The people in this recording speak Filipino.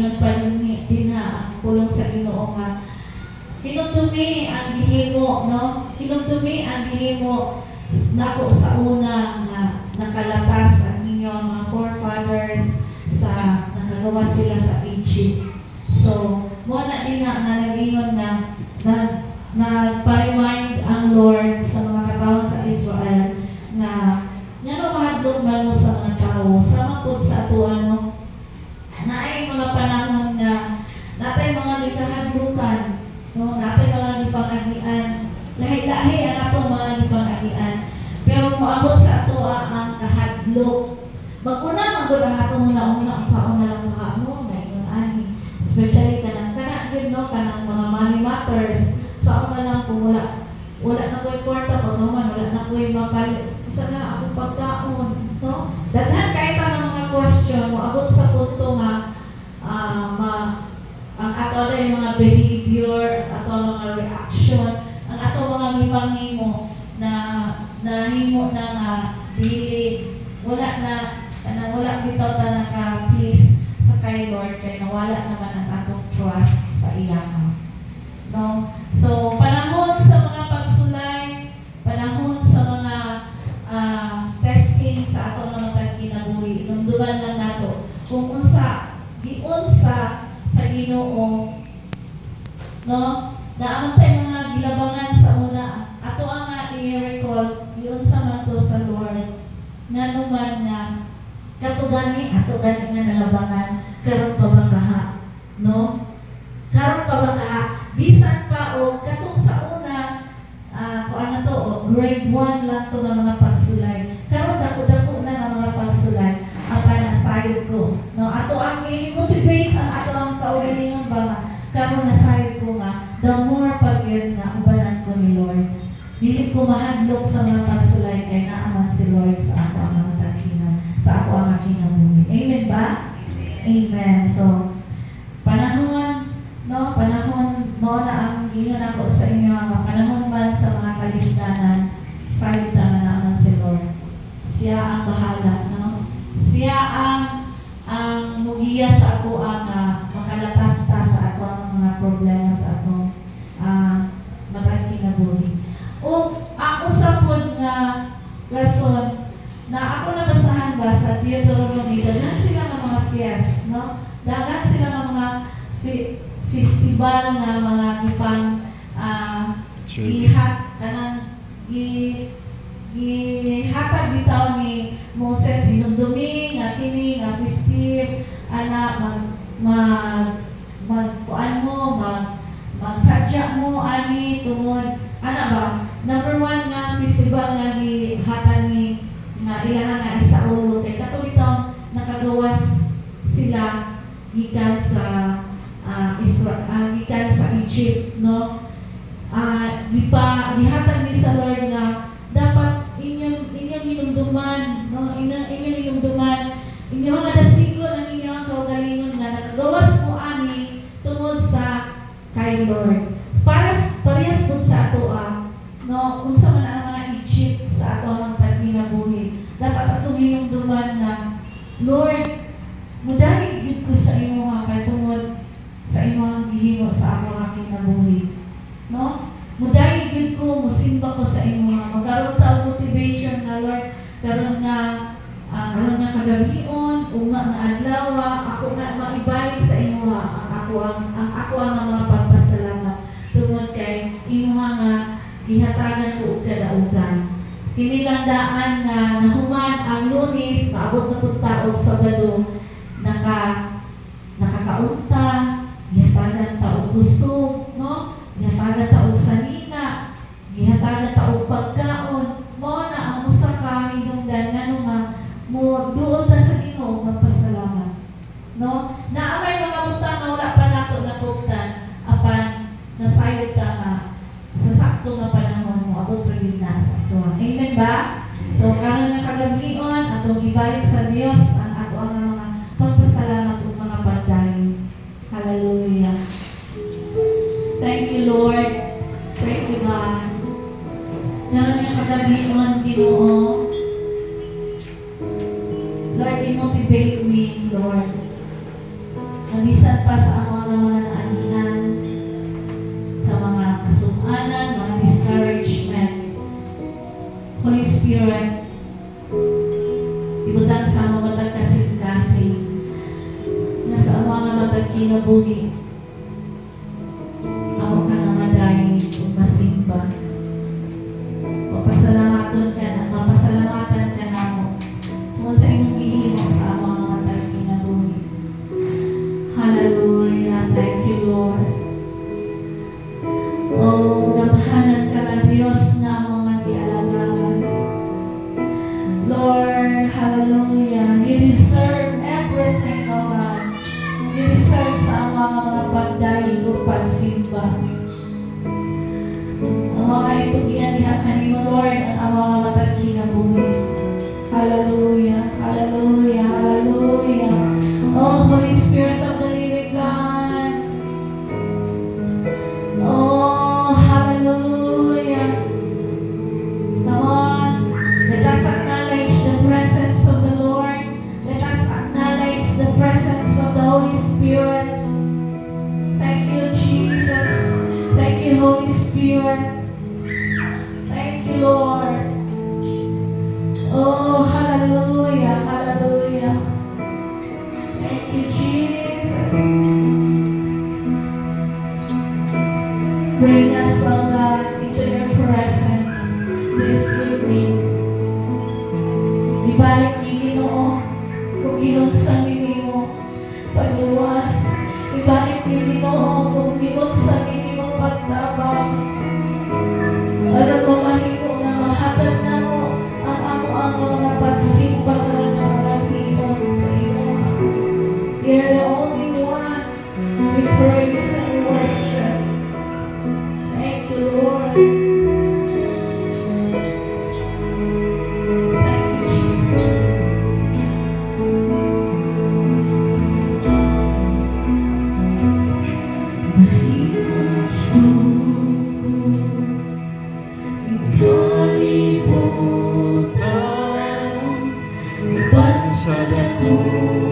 ingon pa din ha ang pulong sa Ginoo nga hinumdumi ang gihimo, no? Hinumdumi ang gihimo nako sa una nga nakalatas ang inyong mga forefathers sa nakagawa sila sa Egypt. So, mo na din na nag-ingon na pa-remind ang Lord sa mga katawhan sa Israel na nga mahadlok man mo sa mga tao sama po sa ato ano na ay mga panahon na natay mga likahadlukan, no? Natay mga lipangagian, lahi-lahi ang ato mga lipangagian, pero moabot sa ato ang kahadlok. Maguna magud ang ato una sa una lang kahamo ngayon ani, especially kanang yun, no? Kanang mga money matters sa una lang kung wala na ko'y kwarta pagkaman, wala na ko'y mapalit isa na akong pagkaon, no? Daghan kahit ang mga question moabot sa punto nga ang ato na yung mga behavior, ato mga reaction, ang ato mga himang-himo na himo na nga dili wala bitaw ta naka-please sa kay Lord kay nawala naman ang atong trust sa iya, no? So panahon sa mga pagsulay, panahon sa mga testing sa atong mga kinabuhi, numduman lang nato kung unsa sa Ginoo, no? Naamang tayo mga gilabangan sa una ato ang i-recall yun sa manto sa Lord na naman nga katugani nga nalabangan karon pa ba kaha, no? Karon pa ba kaha bisan pa o katong sa una kung ano to grade 1 lang to ng mga pagsulay, karon dako-dako na ng mga pagsulay apa na sayod ko, no? Ato ang i-motivate ang ato ang kaugalingon ba karon na sayod ko nga the more pag yun nga ubanan ko ni Lord, dili ko mahadlok sa mga pagsulay kay naaman si Lord sa ato ang mga taginan, sa ako ang kinabuhi. Amen ba? Amen. So panahon mo na ang gihan ako sa inyo ang panahon man sa mga kalisdanan, sayod na naaman si Lord. Siya ang bahala, no? Siya ang mugiya sa ato ang makalatas ta sa ato ang mga problema sa ato matag kinabuhi. O ako sa pod nga rason na ako nabasahan ba sa Deuteronomy, daghan sila ng mga fiest, no? Daghan sila ng mga festival nga mga ipang ihatag bitaw ni Moses hinumdumi nga kini nga festive magsadya mo ani tungod ba number 1 nga festival nga gihatag ni nga ilahan nga isa ulo kay kato bitaw nakagawas sila gikan sa gikan sa Egypt, no? Gihatag ni sa Lord nga dapat inyong hinumduman, no? Inyong hinumduman, inyong adasigon ang inyong kaugalingon nga nakagawas mo ani tungod sa kay Lord. Parehas po sa ato no? Unsa man ang mga Egypt sa ato ang pagkinabuhi. Dapat atong hinumduman nga Lord, mudalig gid ko sa imo kay tungod sa imong gihimo sa ako nga kinabuhi, no? Mudalig gid ko, musimba ko sa imo nga magkaroon ta motivation na Lord karon nga kagabion ugma nga adlaw ako na maibalik sa imo ang ako ang mga pagpasalamat tungod kay imo nga gihatagan ko og kadaugan. Kini lang daan nga nahuman ang Lunes maabot na pud taog Sabado nakakaunta gihatagan ta og gusto, no? Gihatagan ta og sanina, gihatagan ta og pagkaon. Mo na ang usa ka hinungdan ngano nga mo duol ta sa Ginoo magpasalamat, no? Naamay mga butang nga wala pa nato natugtan apan nasayod ta nga sa sakto nga panahon mo abot pud na sakto. Amen ba? So karon nga kagabion atong ibalik sa Dios ang ato ang mga pagpasalamat ug mga pagdayon. Hallelujah. Thank you, Lord. Thank you, God. Diyan nga kagabion, Ginoo. Lord, i-motivate me, Lord. Nabisan pa sa mga naaningan, sa mga kasumanan, mga discouragement. Holy Spirit, ibutang sa mga matag kasing-kasing na sa mga matag kinabuhi. Ako ka na maday kung masimba. Mapasalamatan ka na mo tungkol sa inyong ihimo sa mga matag kinabuhi. Hallelujah. Thank you, Lord. Oh, nabahanan ka na Diyos na ang mga gialagawan. Lord, hallelujah. You deserve everything, oh God. You deserve sa mga pagdaig o pagsimba. Ang mga ito ginanihan kanino, Lord, ang mga matag kinabuhi. Hallelujah. Hallelujah. Hallelujah. Oh, Holy Spirit of the living God. Oh, hallelujah. Come on. Let us acknowledge the presence of the Lord. Let us acknowledge the presence of the Holy Spirit. Thank you, Jesus. Thank you, Holy Spirit. Thank you, Lord. Oh, hallelujah. Hallelujah. Thank you, Jesus. Bring us, oh God, into your presence this evening. Ibalik ni Ginoo kung ginunsang ninyo pagluwas. Ibalik ni Ginoo kung ginunsang ninyo pagtabang. Ano mo mahimo na mahatag na mo ang amo-amo mga pagsimba ka na mga piyon sa iyo. You're the only one we praise and worship. Thank you, Lord. Thank you, Jesus. Kalibutan, iban sa dako.